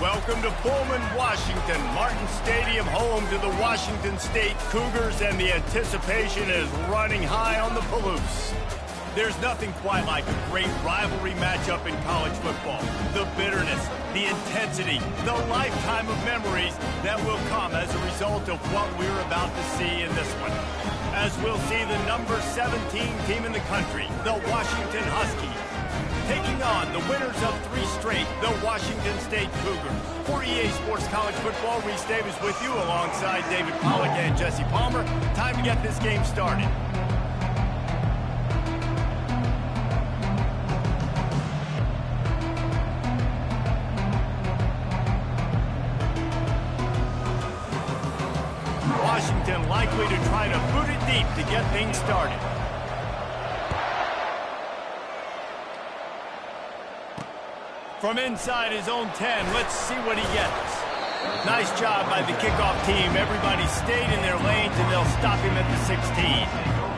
Welcome to Pullman, Washington. Martin Stadium, home to the Washington State Cougars, and the anticipation is running high on the Palouse. There's nothing quite like a great rivalry matchup in college football. The bitterness, the intensity, the lifetime of memories that will come as a result of what we're about to see in this one. As we'll see the number 17 team in the country, the Washington Huskies, taking on the winners of 3 straight, the Washington State Cougars. For EA Sports College Football, Reese Davis with you alongside David Pollack and Jesse Palmer. Time to get this game started. Washington likely to try to boot it deep to get things started. From inside his own 10, let's see what he gets. Nice job by the kickoff team. Everybody stayed in their lanes, and they'll stop him at the 16.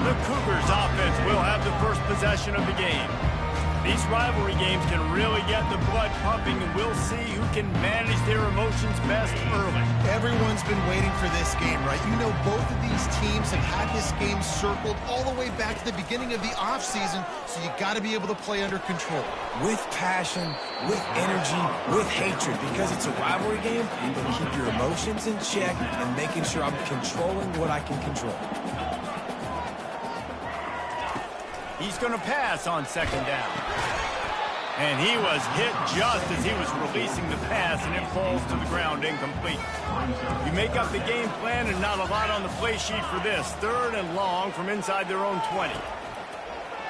The Cougars offense will have the first possession of the game. These rivalry games can really get the blood pumping, and we'll see who can manage their emotions best early. Everyone's been waiting for this game, right? You know, both of these teams have had this game circled all the way back to the beginning of the offseason, so you got to be able to play under control. With passion, with energy, with hatred, because it's a rivalry game, you can keep your emotions in check and making sure I'm controlling what I can control. He's going to pass on second down. And he was hit just as he was releasing the pass, and it falls to the ground incomplete. You make up the game plan, and not a lot on the play sheet for this. 3rd and long from inside their own 20.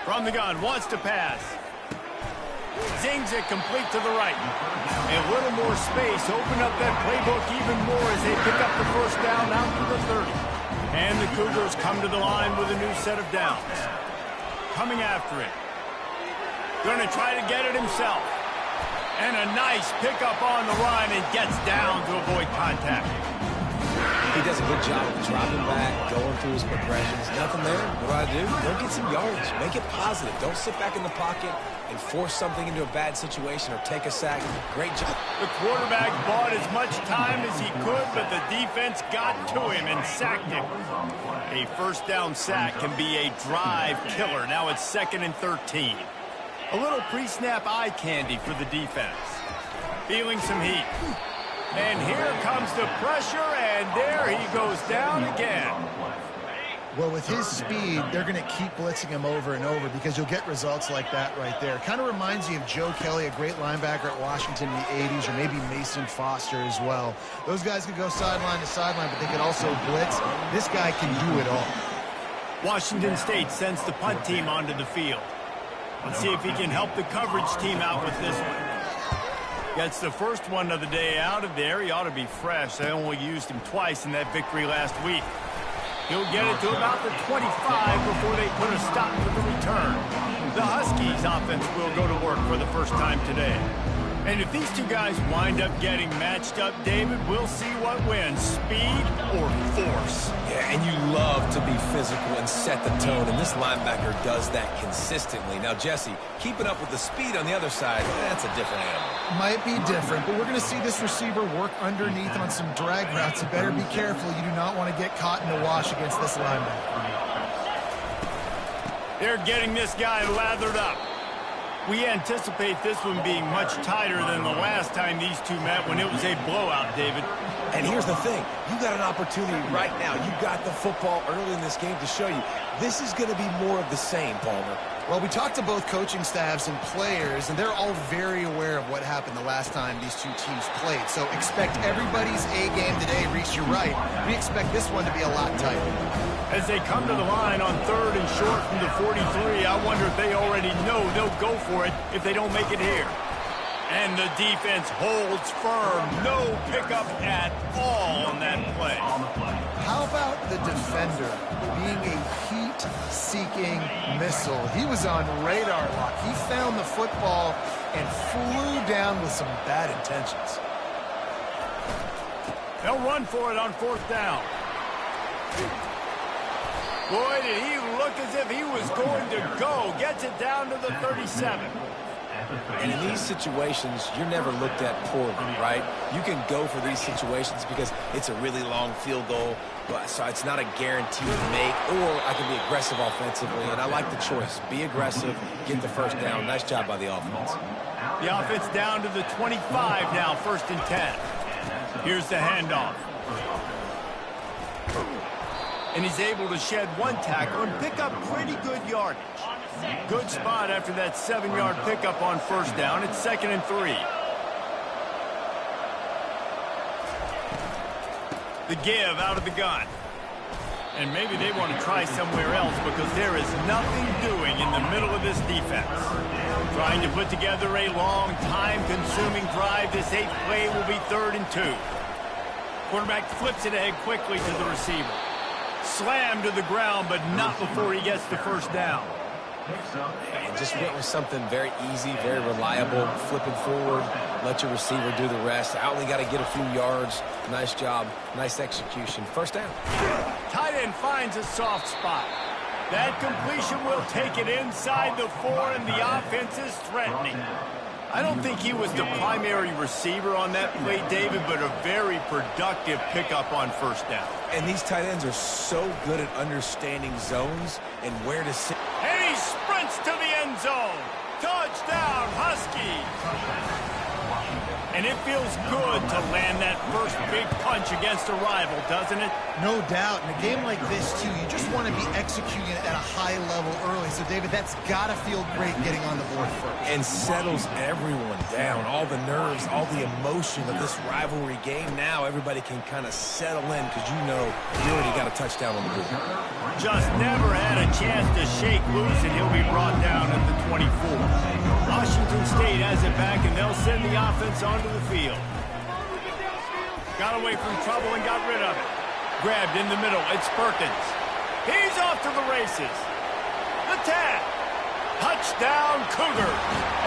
From the gun, wants to pass. Zings it complete to the right. A little more space, open up that playbook even more as they pick up the first down out to the 30. And the Cougars come to the line with a new set of downs. Coming after it. Going to try to get it himself. And a nice pickup on the run and gets down to avoid contact. He does a good job of dropping back, going through his progressions. Nothing there. What do? Go get some yards. Make it positive. Don't sit back in the pocket and force something into a bad situation or take a sack. Great job. The quarterback bought as much time as he could, but the defense got to him and sacked him. A first down sack can be a drive killer. Now it's 2nd and 13. A little pre-snap eye candy for the defense. Feeling some heat. And here comes the pressure, and there he goes down again. Well, with his speed, they're going to keep blitzing him over and over because you'll get results like that right there. Kind of reminds you of Joe Kelly, a great linebacker at Washington in the 80s, or maybe Mason Foster as well. Those guys could go sideline to sideline, but they could also blitz. This guy can do it all. Washington State sends the punt team onto the field. Let's see if he can help the coverage team out with this one. Gets the first one of the day out of there. He ought to be fresh. They only used him twice in that victory last week. He'll get it to about the 25 before they put a stop to the return. The Huskies offense will go to work for the first time today. And if these two guys wind up getting matched up, David, we'll see what wins, speed or force. Yeah, and you love to be physical and set the tone, and this linebacker does that consistently. Now, Jesse, keeping up with the speed on the other side, that's a different animal. Might be different, but we're going to see this receiver work underneath on some drag routes. You better be careful. You do not want to get caught in the wash against this linebacker. They're getting this guy lathered up. We anticipate this one being much tighter than the last time these two met when it was a blowout, David. And here's the thing. You got an opportunity right now. You got the football early in this game to show you. This is going to be more of the same, Palmer. Well, we talked to both coaching staffs and players, and they're all very aware of what happened the last time these two teams played. So expect everybody's A game today. Reese, you're right. We expect this one to be a lot tighter. As they come to the line on 3rd and short from the 43, I wonder if they already know they'll go for it if they don't make it here. And the defense holds firm. No pickup at all on that play. How about the defender being a heat-seeking missile? He was on radar lock. He found the football and flew down with some bad intentions. They'll run for it on 4th down. Boy, did he look as if he was going to go. Gets it down to the 37. And in these situations, you're never looked at poorly, right? You can go for these situations because it's a really long field goal, so it's not a guaranteed make, or I can be aggressive offensively, and I like the choice. Be aggressive, get the first down. Nice job by the offense. The offense down to the 25 now, 1st and 10. Here's the handoff. And he's able to shed one tackle and pick up pretty good yardage. Good spot after that 7-yard pickup on 1st down. It's 2nd and 3. The give out of the gun. And maybe they want to try somewhere else because there is nothing doing in the middle of this defense. Trying to put together a long, time-consuming drive. This 8th play will be 3rd and 2. Quarterback flips it ahead quickly to the receiver. Slammed to the ground, but not before he gets the 1st down. And just went with something very easy, very reliable. Flipping forward, let your receiver do the rest. I only got to get a few yards. Nice job, nice execution. 1st down. Tight end finds a soft spot. That completion will take it inside the 4, and the offense is threatening. I don't think he was the primary receiver on that play, David, but a very productive pickup on 1st down. And these tight ends are so good at understanding zones and where to sit. And he sprints to the end zone. Touchdown, Huskies. And it feels good to land that first big punch against a rival, doesn't it? No doubt. In a game like this, too, you just want to be executing it at a high level early. So, David, that's got to feel great getting on the board first. And settles everyone down. All the nerves, all the emotion of this rivalry game. Now everybody can kind of settle in because you know you already got a touchdown on the board. Just never had a chance to shake loose, and he'll be brought down at the 24. Washington State has it back, and they'll send the offense onto the field. Got away from trouble and got rid of it. Grabbed in the middle. It's Perkins. He's off to the races. The tap. Touchdown, Cougar.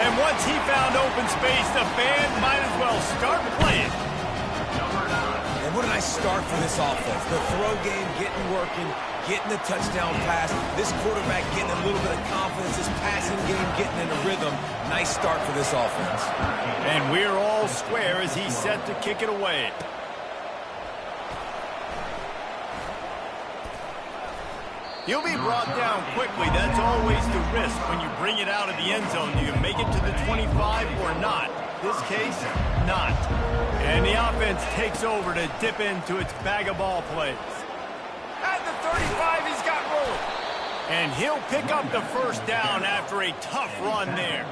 And once he found open space, the band might as well start playing. And what a nice start for this offense. The throw game getting working, getting the touchdown pass. This quarterback getting a little bit of confidence. This passing game getting in a rhythm. Nice start for this offense. And we're all square as he's set to kick it away. He'll be brought down quickly. That's always the risk when you bring it out of the end zone. Do you make it to the 25 or not? This case, not. And the offense takes over to dip into its bag of ball plays. At the 35, he's got room. And he'll pick up the 1st down after a tough run there.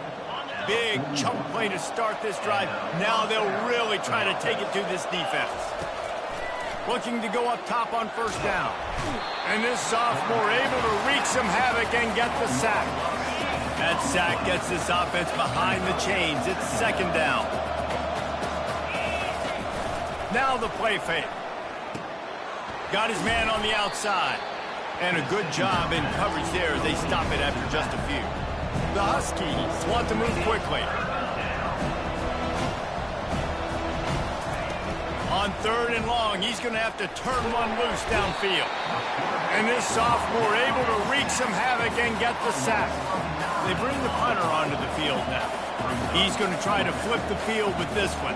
Big chunk play to start this drive. Now they'll really try to take it to this defense. Looking to go up top on 1st down. And this sophomore able to wreak some havoc and get the sack. That sack gets this offense behind the chains. It's 2nd down. Now the play fake. Got his man on the outside. And a good job in coverage there as they stop it after just a few. The Huskies want to move quickly. On 3rd and long, he's going to have to turn one loose downfield. And this sophomore able to wreak some havoc and get the sack. They bring the punter onto the field now. He's going to try to flip the field with this one.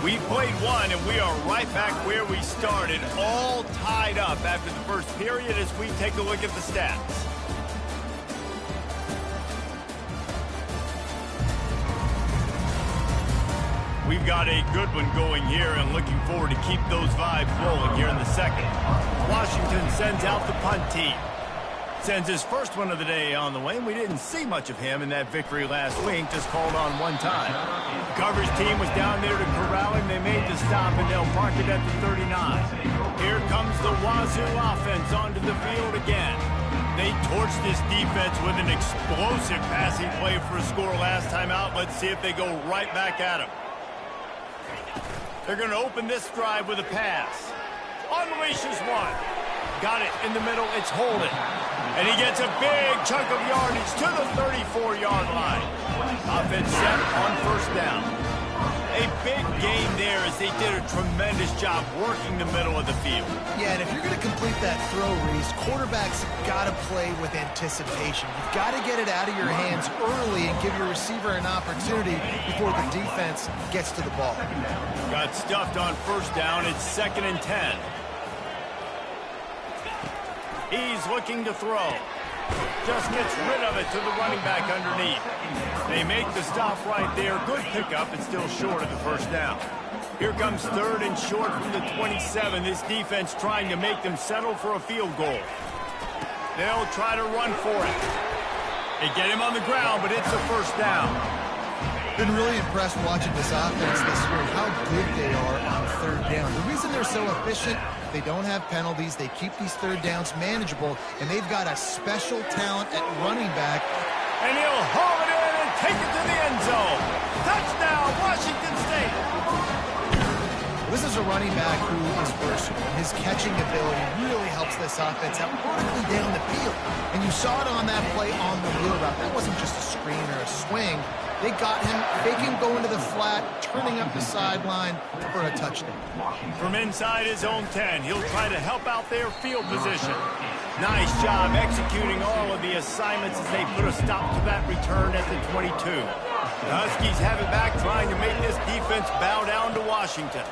We played one, and we are right back where we started, all tied up after the first period as we take a look at the stats. We've got a good one going here and looking forward to keep those vibes rolling here in the 2nd. Washington sends out the punt team. Sends his first one of the day on the way, and we didn't see much of him in that victory last week, just called on one time. The coverage team was down there to corral him. They made the stop, and they'll park it at the 39. Here comes the Wazoo offense onto the field again. They torched this defense with an explosive passing play for a score last time out. Let's see if they go right back at him. They're going to open this drive with a pass. Unleashes one. Got it in the middle. It's Holden. And he gets a big chunk of yardage to the 34-yard line. Offense set on 1st down. A big gain there as they did a tremendous job working the middle of the field. Yeah, and if you're going to complete that throw, Reese, quarterbacks got to play with anticipation. You've got to get it out of your hands early and give your receiver an opportunity before the defense gets to the ball. Got stuffed on first down. It's 2nd and 10. He's looking to throw. Just gets rid of it to the running back underneath. They make the stop right there. Good pickup. It's still short of the first down. Here comes 3rd and short from the 27. This defense trying to make them settle for a field goal. They'll try to run for it. They get him on the ground, but it's a first down. Been really impressed watching this offense this year, how good they are on 3rd down. The reason they're so efficient, they don't have penalties, they keep these 3rd downs manageable, and they've got a special talent at running back. And he'll haul it in and take it to the end zone. Touchdown, Washington State. This is a running back who is versatile. His catching ability really helps this offense out vertically down the field. And you saw it on that play on the wheel route. That wasn't just a screen or a swing. They got him faking going to the flat, turning up the sideline for a touchdown. From inside his own 10, he'll try to help out their field position. Nice job executing all of the assignments as they put a stop to that return at the 22. The Huskies have it back, trying to make this defense bow down to Washington.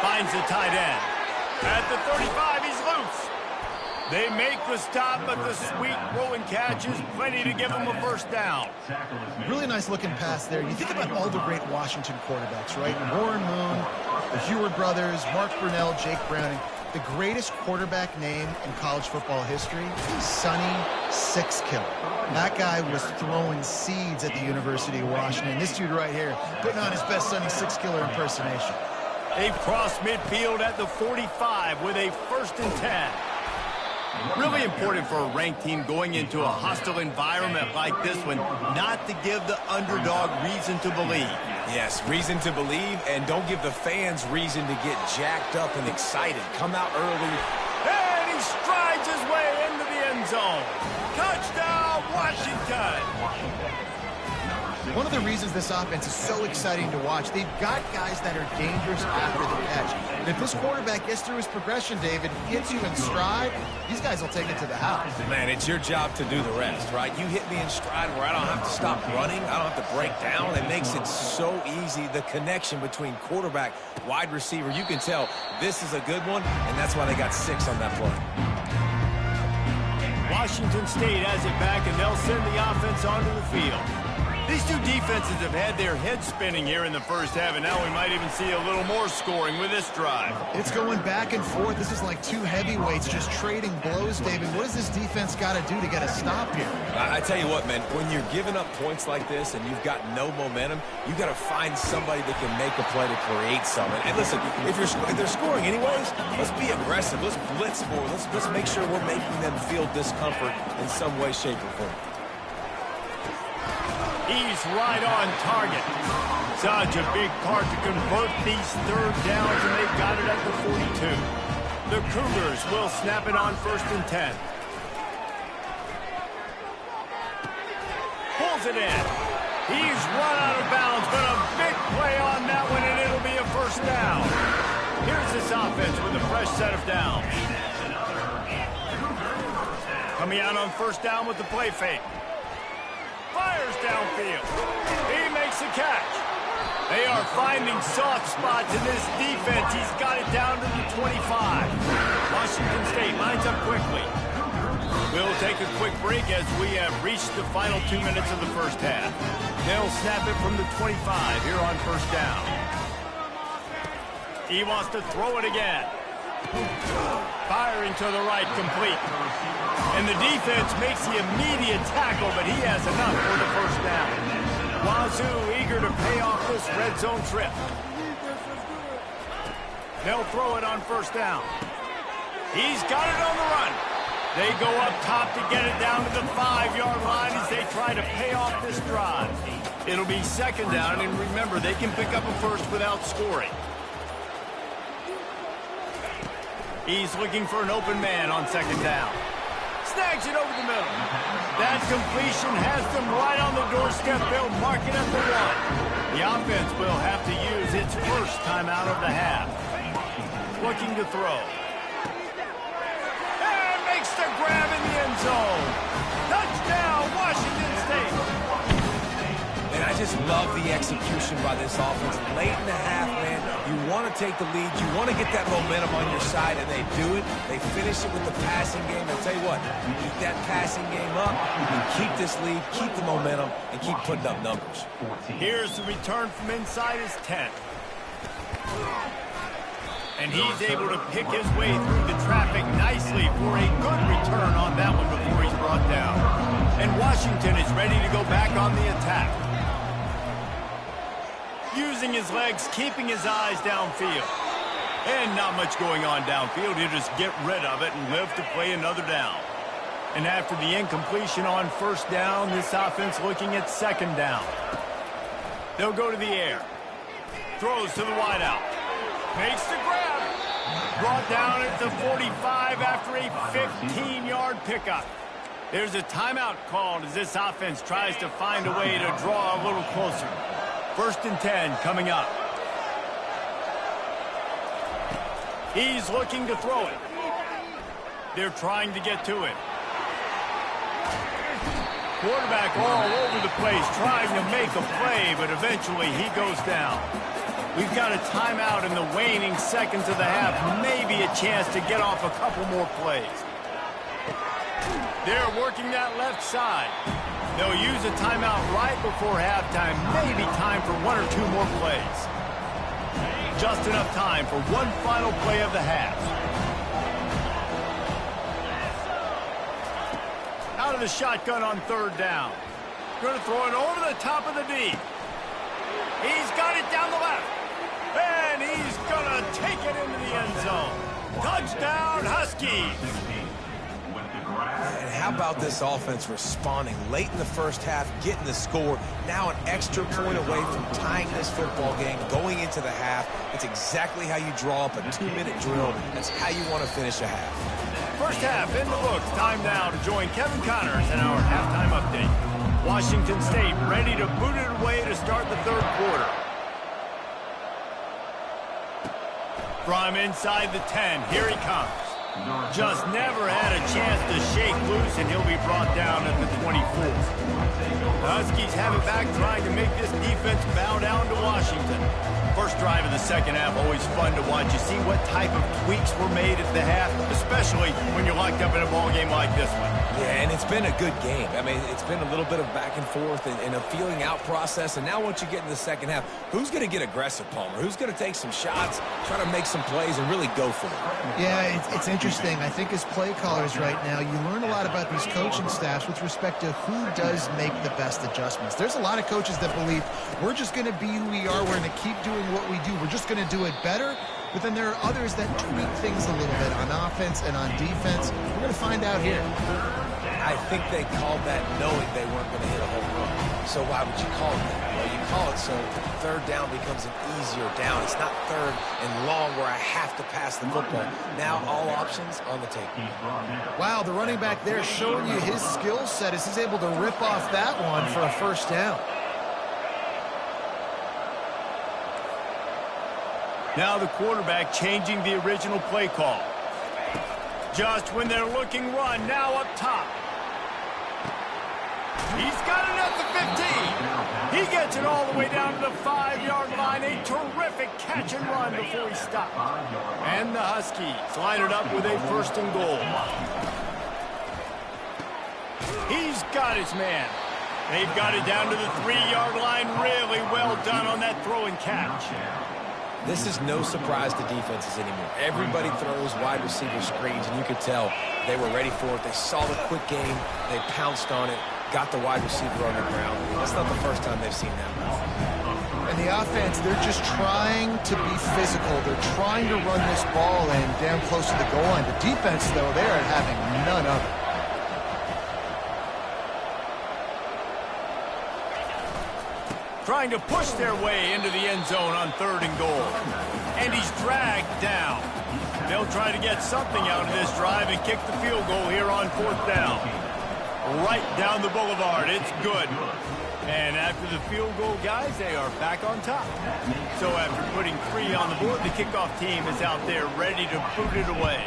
Finds the tight end. At the 35, he's loose. They make the stop, but the sweet rolling catch is plenty to give them a first down. Really nice looking pass there. You think about all the great Washington quarterbacks, right? Warren Moon, the Heward brothers, Mark Brunell, Jake Browning. The greatest quarterback name in college football history, Sonny Sixkiller. That guy was throwing seeds at the University of Washington. This dude right here, putting on his best Sonny Sixkiller impersonation. They've crossed midfield at the 45 with a 1st and 10. Really important for a ranked team going into a hostile environment like this one, not to give the underdog reason to believe. Yes, reason to believe, and don't give the fans reason to get jacked up and excited. Come out early. And he strides his way into the end zone. Touchdown, Washington! One of the reasons this offense is so exciting to watch, they've got guys that are dangerous after the catch. And if this quarterback gets through his progression, David, gets you in stride, these guys will take it to the house. Man, it's your job to do the rest, right? You hit me in stride where I don't have to stop running. I don't have to break down. It makes it so easy. The connection between quarterback, wide receiver, you can tell this is a good one, and that's why they got 6 on that play. Washington State has it back, and they'll send the offense onto the field. These two defenses have had their heads spinning here in the first half, and now we might even see a little more scoring with this drive. It's going back and forth. This is like two heavyweights just trading blows, David. What does this defense got to do to get a stop here? I tell you what, man, when you're giving up points like this and you've got no momentum, you got to find somebody that can make a play to create something. And listen, if they're scoring anyways, let's be aggressive. Let's blitz more. Let's make sure we're making them feel discomfort in some way, shape, or form. He's right on target. Such a big part to convert these 3rd downs, and they've got it at the 42. The Cougars will snap it on 1st and 10. Pulls it in. He's run out of bounds, but a big play on that one, and it'll be a first down. Here's this offense with a fresh set of downs. Coming out on 1st down with the play fake. Fires downfield. He makes the catch. They are finding soft spots in this defense. He's got it down to the 25. Washington State lines up quickly. We'll take a quick break as we have reached the final 2 minutes of the first half. They'll snap it from the 25 here on 1st down. He wants to throw it again. Firing to the right, complete. And the defense makes the immediate tackle, but he has enough for the first down. Wazoo eager to pay off this red zone trip. They'll throw it on 1st down. He's got it on the run. They go up top to get it down to the 5-yard line as they try to pay off this drive. It'll be 2nd down, and remember, they can pick up a first without scoring. He's looking for an open man on 2nd down. snags it over the middle. That completion has them right on the doorstep. They'll mark it at the 1. The offense will have to use its first timeout of the half. Looking to throw. And makes the grab in the end zone. Touchdown, Washington State. And I just love the execution by this offense. Late in the half, man, you want to take the lead. You want to get that momentum on your side, and they do it. They finish it with the passing game. I'll tell you what, keep that passing game up, and keep this lead, keep the momentum, and keep putting up numbers. Here's the return from inside his 10. And he's able to pick his way through the traffic nicely for a good return on that one before he's brought down. And Washington is ready to go back on the attack. Using his legs, keeping his eyes downfield. And not much going on downfield. He'll just get rid of it and live to play another down. And after the incompletion on first down, this offense looking at second down. They'll go to the air. Throws to the wideout. Makes the grab. Brought down at the 45 after a 15-yard pickup. There's a timeout called as this offense tries to find a way to draw a little closer. 1st and 10 coming up. He's looking to throw it. They're trying to get to it. Quarterback all over the place trying to make a play, but eventually he goes down. We've got a timeout in the waning seconds of the half. Maybe a chance to get off a couple more plays. They're working that left side. They'll use a timeout right before halftime. Maybe time for 1 or 2 more plays. Just enough time for one final play of the half. Out of the shotgun on 3rd down. Going to throw it over the top of the D. He's got it down the left. And he's going to take it into the end zone. Touchdown, Huskies. And how about this offense responding late in the first half, getting the score, now an extra point away from tying this football game, going into the half. It's exactly how you draw up a 2-minute drill. That's how you want to finish a half. First half in the books. Time now to join Kevin Connors in our halftime update. Washington State ready to boot it away to start the 3rd quarter. From inside the 10, here he comes. Just never had a chance to shake loose, and he'll be brought down at the 24. The Huskies have it back, trying to make this defense bow down to Washington. First drive of the second half, always fun to watch. You see what type of tweaks were made at the half, especially when you're locked up in a ball game like this one. Yeah, and it's been a good game. I mean, it's been a little bit of back and forth and a feeling out process. And now once you get in the second half, who's going to get aggressive, Palmer? Who's going to take some shots, try to make some plays, and really go for it? Yeah, it's interesting. I think as play callers right now, you learn a lot about these coaching staffs with respect to who does make the best adjustments. There's a lot of coaches that believe we're just going to be who we are. We're going to keep doing what we do. We're just going to do it better. But then there are others that tweak things a little bit on offense and on defense. We're going to find out here. I think they called that knowing they weren't going to hit a home run. So why would you call it that? Well, you call it so 3rd down becomes an easier down. It's not 3rd and long where I have to pass the football. Now all options on the table. Wow, the running back there showing you his skill set as he's able to rip off that one for a 1st down. Now the quarterback changing the original play call. Just when they're looking run, now up top. He's got it at the 15. He gets it all the way down to the 5-yard line. A terrific catch and run before he stopped. And the Huskies line it up with a 1st and goal. He's got his man. They've got it down to the 3-yard line. Really well done on that throw and catch. This is no surprise to defenses anymore. Everybody throws wide receiver screens, and you could tell they were ready for it. They saw the quick game. They pounced on it, got the wide receiver on the ground. That's not the first time they've seen that. And the offense, they're just trying to be physical. They're trying to run this ball in down close to the goal line. The defense, though, they're having none of it. Trying to push their way into the end zone on 3rd and goal. And he's dragged down. They'll try to get something out of this drive and kick the field goal here on 4th down. Right down the boulevard. It's good. And after the field goal, guys, they are back on top. So after putting 3 on the board, the kickoff team is out there ready to boot it away.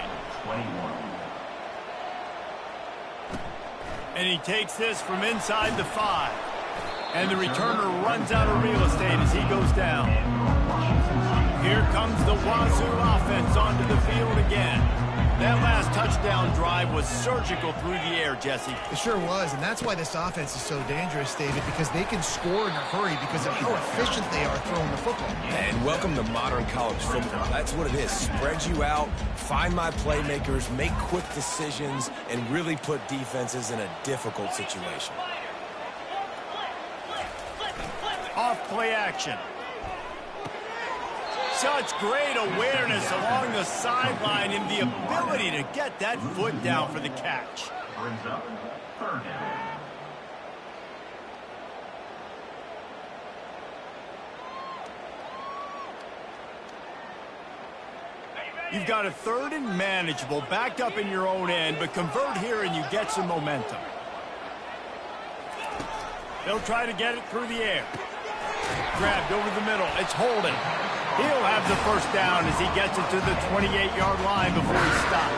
And he takes this from inside the 5. And the returner runs out of real estate as he goes down. Here comes the Wazoo offense onto the field again. That last touchdown drive was surgical through the air, Jesse. It sure was, and that's why this offense is so dangerous, David, because they can score in a hurry because of how efficient they are throwing the football. And welcome to modern college football. That's what it is. Spread you out, find my playmakers, make quick decisions, and really put defenses in a difficult situation. Off play action. Such great awareness along the sideline and the ability to get that foot down for the catch. Brings up 3rd down. You've got a 3rd and manageable, backed up in your own end, but convert here and you get some momentum. They'll try to get it through the air. Grabbed over the middle. It's Holden. He'll have the 1st down as he gets it to the 28-yard line before he stops.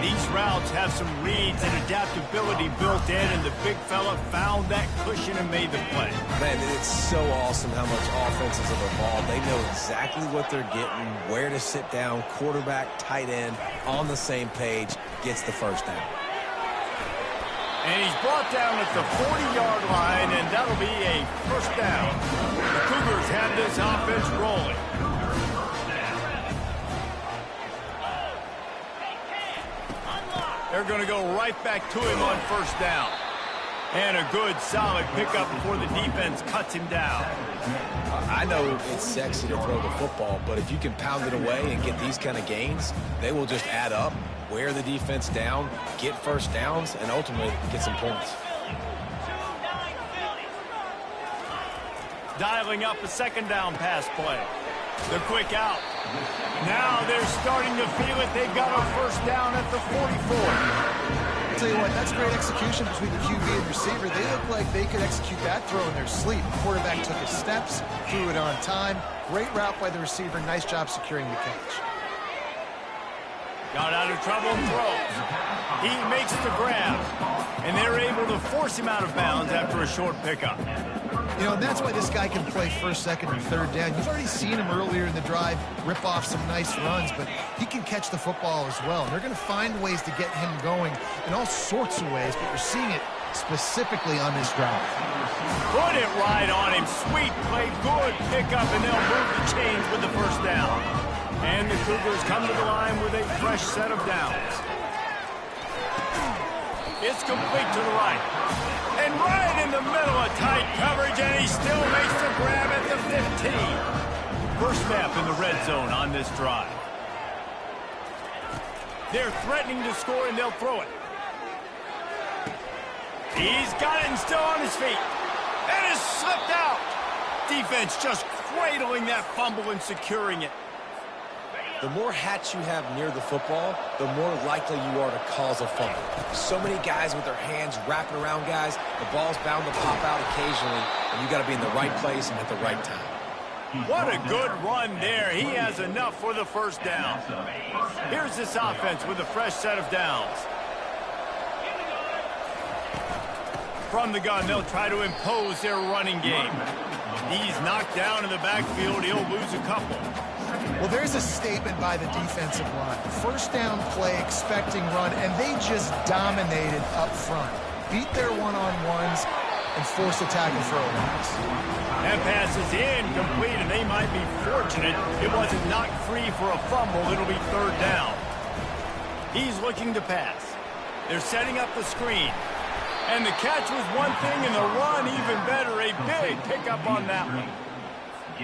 These routes have some reads and adaptability built in, and the big fella found that cushion and made the play. Man, it's so awesome how much offenses have evolved. They know exactly what they're getting, where to sit down, quarterback, tight end, on the same page, gets the 1st down. And he's brought down at the 40-yard line, and that'll be a 1st down. The Cougars have this offense rolling. They're going to go right back to him on 1st down. And a good, solid pickup before the defense cuts him down. I know it's sexy to throw the football, but if you can pound it away and get these kind of gains, they will just add up, wear the defense down, get 1st downs, and ultimately get some points. Dialing up a 2nd down pass play. The quick out. Now they're starting to feel it. They've got a 1st down at the 44. I'll tell you what, that's great execution between the QB and receiver. They look like they could execute that throw in their sleep. The quarterback took his steps, threw it on time. Great route by the receiver. Nice job securing the catch. Got out of trouble and throws. He makes the grab, and they're able to force him out of bounds after a short pickup. You know, and that's why this guy can play 1st, 2nd, and 3rd down. You've already seen him earlier in the drive rip off some nice runs, but he can catch the football as well. And they're going to find ways to get him going in all sorts of ways, but we're seeing it specifically on this drive. Put it right on him. Sweet play, good pickup, and they'll move the chains with the 1st down. And the Cougars come to the line with a fresh set of downs. It's complete to the right. And right in the middle of tight coverage, and he still makes the grab at the 15. 1st snap in the red zone on this drive. They're threatening to score, and they'll throw it. He's got it and still on his feet. And it's slipped out. Defense just cradling that fumble and securing it. The more hats you have near the football, the more likely you are to cause a fumble. So many guys with their hands wrapping around guys, the ball's bound to pop out occasionally, and you got to be in the right place and at the right time. What a good run there. He has enough for the 1st down. Here's this offense with a fresh set of downs. From the gun, they'll try to impose their running game. He's knocked down in the backfield. He'll lose a couple. Well, there's a statement by the defensive line. 1st down play, expecting run, and they just dominated up front. Beat their one-on-ones and force a tackle throwbacks. That pass is incomplete, and they might be fortunate it wasn't knocked free for a fumble. It'll be 3rd down. He's looking to pass. They're setting up the screen. And the catch was one thing, and the run even better. A big pickup on that one.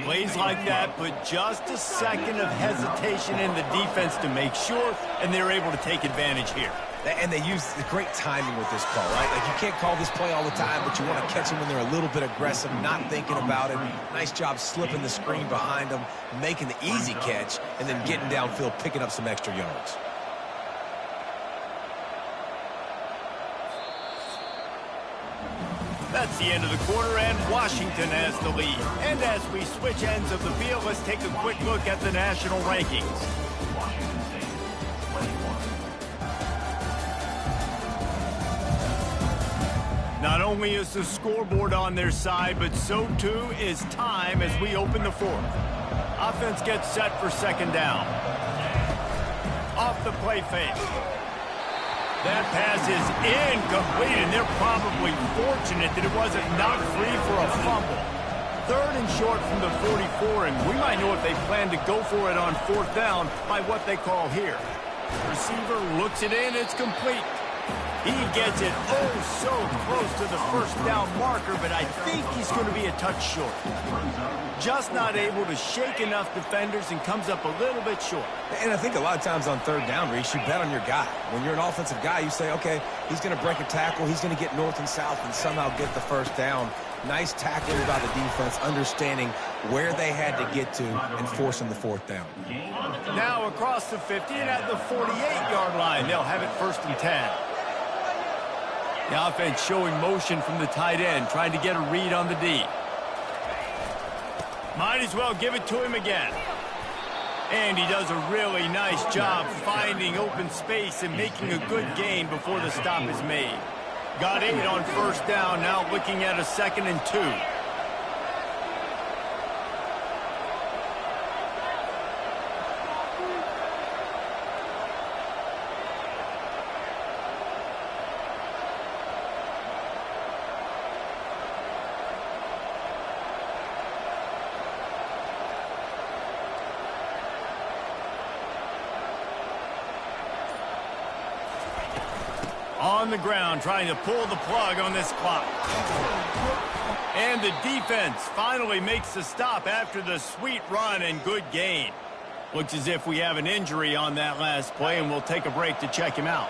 Plays like that, but just a second of hesitation in the defense to make sure, and they're able to take advantage here. And they use great timing with this call, right? Like, you can't call this play all the time, but you want to catch them when they're a little bit aggressive, not thinking about it. Nice job slipping the screen behind them, making the easy catch, and then getting downfield, picking up some extra yards. That's the end of the quarter, and Washington has the lead. And as we switch ends of the field, let's take a quick look at the national rankings. Washington State, 21. Not only is the scoreboard on their side, but so too is time as we open the fourth. Offense gets set for second down. Off the play fake. That pass is incomplete, and they're probably fortunate that it wasn't knocked free for a fumble. Third and short from the 44, and we might know if they plan to go for it on fourth down by what they call here. Receiver looks it in, it's complete. He gets it so close to the first down marker, but I think he's going to be a touch short. Just not able to shake enough defenders and comes up a little bit short. And I think a lot of times on third down, Reese, you bet on your guy. When you're an offensive guy, you say, okay, he's going to break a tackle, he's going to get north and south and somehow get the first down. Nice tackling by the defense, understanding where they had to get to and forcing the fourth down. Now across the 50 and at the 48-yard line, they'll have it first and 10. The offense showing motion from the tight end, trying to get a read on the D. Might as well give it to him again. And he does a really nice job finding open space and making a good gain before the stop is made. Got 8 on first down, now looking at a 2nd and 2. On the ground, trying to pull the plug on this clock. And the defense finally makes the stop after the sweet run and good gain. Looks as if we have an injury on that last play, and we'll take a break to check him out.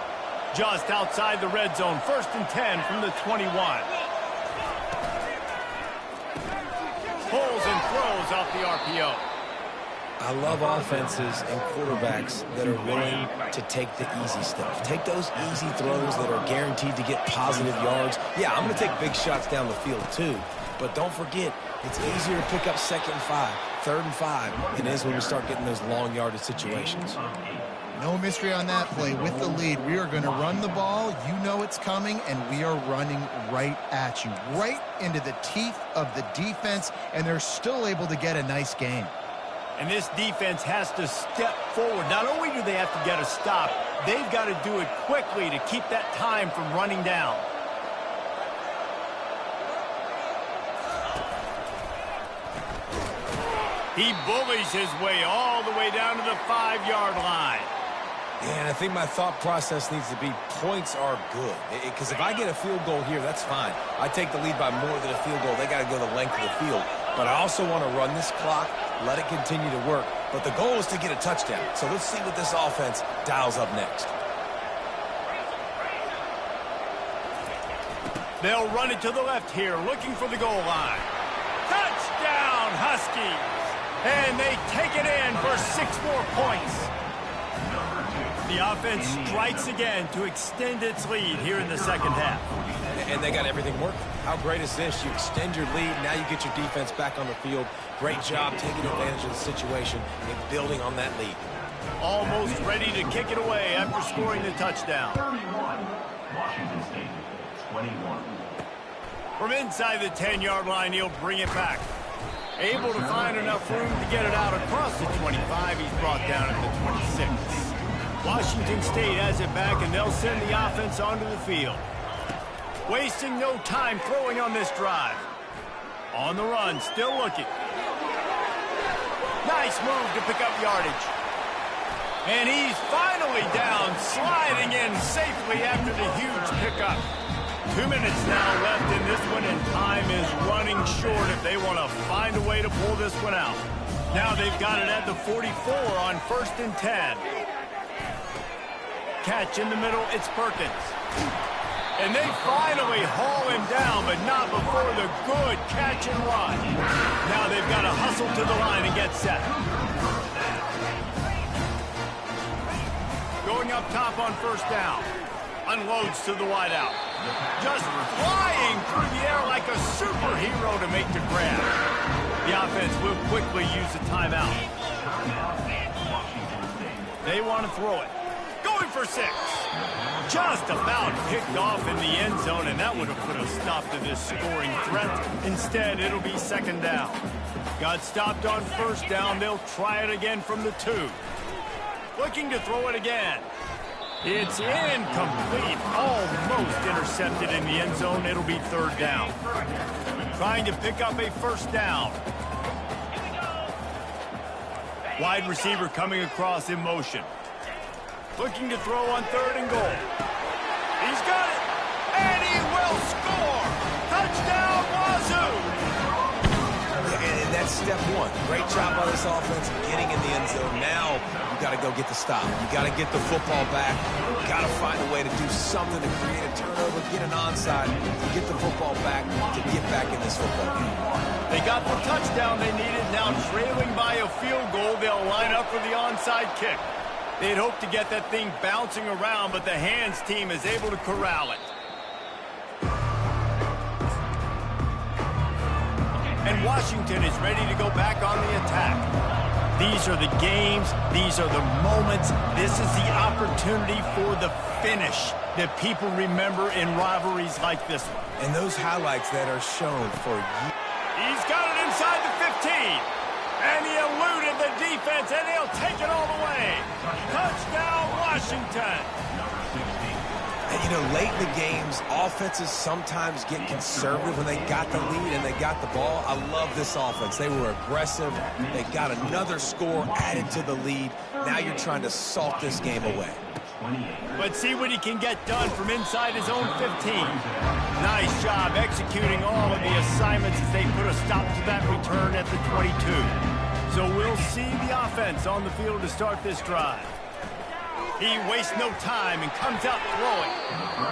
Just outside the red zone, 1st and 10 from the 21. Pulls and throws off the RPO. I love offenses and quarterbacks that are willing to take the easy stuff. Take those easy throws that are guaranteed to get positive yards. Yeah, I'm going to take big shots down the field too. But don't forget, it's easier to pick up 2nd and 5, 3rd and 5 than it is when we start getting those long yardage situations. No mystery on that play. With the lead, we are going to run the ball. You know it's coming, and we are running right at you, right into the teeth of the defense, and they're still able to get a nice gain. And this defense has to step forward. Not only do they have to get a stop, they've got to do it quickly to keep that time from running down. He bullies his way all the way down to the 5-yard line. Yeah, and I think my thought process needs to be points are good. Because if I get a field goal here, that's fine. I take the lead by more than a field goal. They got to go the length of the field. But I also want to run this clock, let it continue to work. But the goal is to get a touchdown. So let's see what this offense dials up next. They'll run it to the left here, looking for the goal line. Touchdown, Huskies! And they take it in for 6 more points. The offense strikes again to extend its lead here in the second half. And they got everything working. How great is this? You extend your lead, now you get your defense back on the field. Great job taking advantage of the situation and building on that lead. Almost ready to kick it away after scoring the touchdown. 31, Washington State, 21. From inside the 10-yard line, he'll bring it back. Able to find enough room to get it out across the 25. He's brought down at the 26. Washington State has it back, and they'll send the offense onto the field. Wasting no time throwing on this drive. On the run, still looking. Nice move to pick up yardage. And he's finally down, sliding in safely after the huge pickup. 2 minutes now left in this one, and time is running short if they want to find a way to pull this one out. Now they've got it at the 44 on 1st and 10. catch in the middle. It's Perkins. And they finally haul him down, but not before the good catch and run. Now they've got to hustle to the line and get set. Going up top on first down. Unloads to the wideout. Just flying through the air like a superhero to make the grab. The offense will quickly use a timeout. They want to throw it. Going for 6. Just about picked off in the end zone, and that would have put a stop to this scoring threat. Instead, it'll be second down. Got stopped on first down. They'll try it again from the 2. Looking to throw it again. It's incomplete. Almost intercepted in the end zone. It'll be third down. Trying to pick up a first down. Wide receiver coming across in motion. Looking to throw on 3rd and goal. He's got it, and he will score. Touchdown, Wazoo! And that's step 1. Great job by this offense getting in the end zone. Now you got to go get the stop. You got to get the football back. You got to find a way to do something to create a turnover, get an onside, to get the football back, to get back in this football game. They got the touchdown they needed. Now trailing by a field goal, they'll line up for the onside kick. They'd hoped to get that thing bouncing around, but the hands team is able to corral it. And Washington is ready to go back on the attack. These are the games. These are the moments. This is the opportunity for the finish that people remember in rivalries like this one. And those highlights that are shown for you. He's got it inside the 15. And he eluded the defense, and he'll take it all the way. Touchdown, Washington. And, you know, late in the games, offenses sometimes get conservative when they got the lead and they got the ball. I love this offense. They were aggressive. They got another score added to the lead. Now you're trying to salt this game away. Let's see what he can get done from inside his own 15. Nice job executing all of the assignments as they put a stop to that return at the 22. So we'll see the offense on the field to start this drive. He wastes no time and comes out throwing.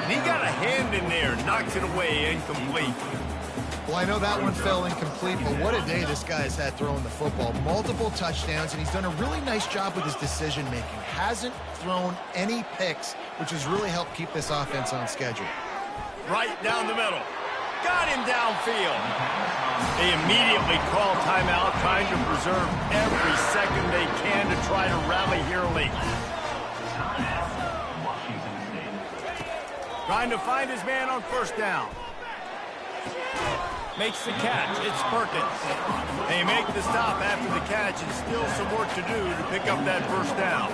And he got a hand in there, knocks it away, incomplete. Well, I know that one fell incomplete, but what a day this guy has had throwing the football. Multiple touchdowns, and he's done a really nice job with his decision-making. Hasn't thrown any picks, which has really helped keep this offense on schedule. Right down the middle. Got him downfield. They immediately call timeout, trying to preserve every second they can to try to rally here late. Trying to find his man on first down. Makes the catch. It's Perkins. They make the stop after the catch, and still some work to do to pick up that first down.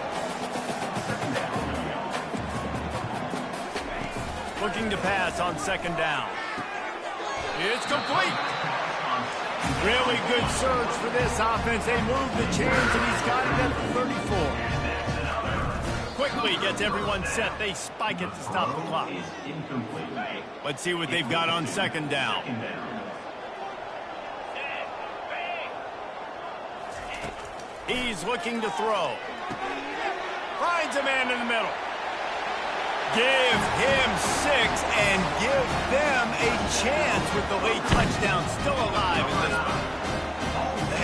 Looking to pass on second down. It's complete. Really good surge for this offense. They move the chains, and he's got it at the 34. Quickly gets everyone set. They spike it to stop the clock. Let's see what they've got on second down. He's looking to throw. Finds a man in the middle. Give him 6 and give them a chance with the late touchdown still alive in this one.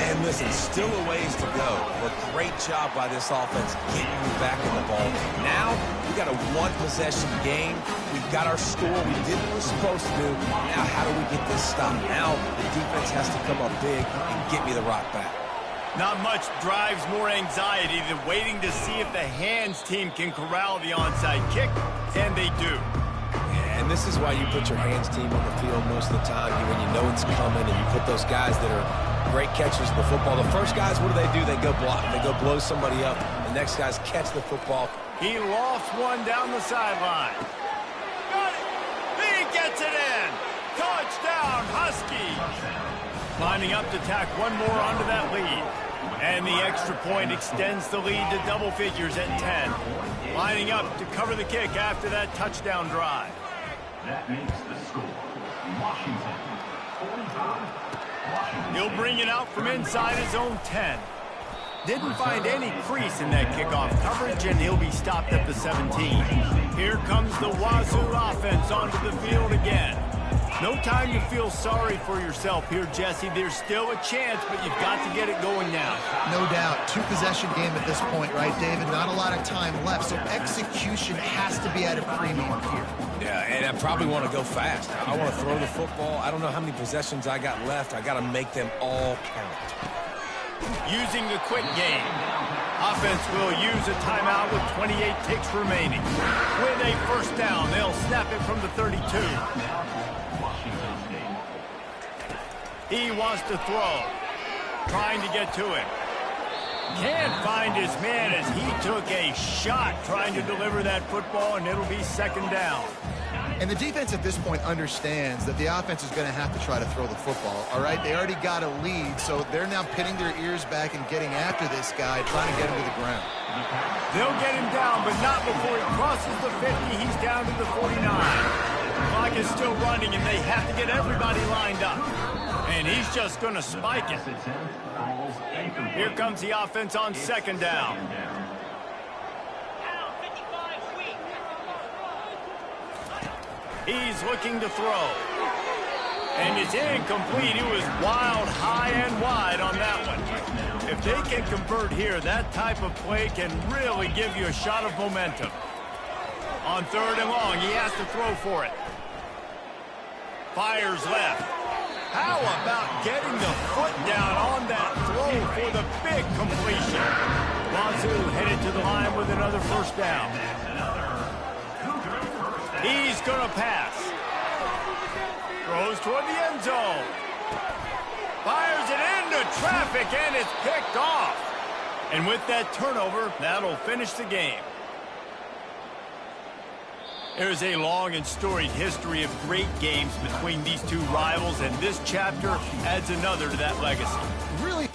And listen, still a ways to go. But great job by this offense getting you back in the ball game. Now, we got a one-possession game. We've got our score. We did what we're supposed to do. Now, how do we get this stop? Now, the defense has to come up big and get me the rock back. Not much drives more anxiety than waiting to see if the hands team can corral the onside kick, and they do. And this is why you put your hands team on the field most of the time when you know it's coming, and you put those guys that are great catchers of the football. The first guys, what do? They go block. They go blow somebody up. The next guys catch the football. He lost one down the sideline. Got it! He gets it in! Touchdown, Husky! Lining up to tack one more onto that lead. And the extra point extends the lead to double figures at 10. Lining up to cover the kick after that touchdown drive. That makes the score. Washington, 45. He'll bring it out from inside his own 10. Didn't find any crease in that kickoff coverage, and he'll be stopped at the 17. Here comes the Wazoo offense onto the field again. No time to feel sorry for yourself here, Jesse. There's still a chance, but you've got to get it going now. No doubt. Two-possession game at this point, right, David? Not a lot of time left, so execution has to be at a premium here. Yeah, and I probably want to go fast. I want to throw the football. I don't know how many possessions I got left. I got to make them all count. Using the quick game. Offense will use a timeout with 28 ticks remaining. With a first down, they'll snap it from the 32. He wants to throw. Trying to get to him. Can't find his man as he took a shot trying to deliver that football, and it'll be second down. And the defense at this point understands that the offense is going to have to try to throw the football, all right? They already got a lead, so they're now pinning their ears back and getting after this guy, trying to get him to the ground. They'll get him down, but not before he crosses the 50. He's down to the 49. The clock is still running, and they have to get everybody lined up. And he's just going to spike it. Here comes the offense on second down. He's looking to throw. And it's incomplete. He was wild, high, and wide on that one. If they can convert here, that type of play can really give you a shot of momentum. On third and long, he has to throw for it. Fires left. How about getting the foot down on that throw for the big completion? Wazoo headed to the line with another first down. He's going to pass. Throws toward the end zone. Fires it into traffic, and it's picked off. And with that turnover, that'll finish the game. There's a long and storied history of great games between these two rivals, and this chapter adds another to that legacy. Really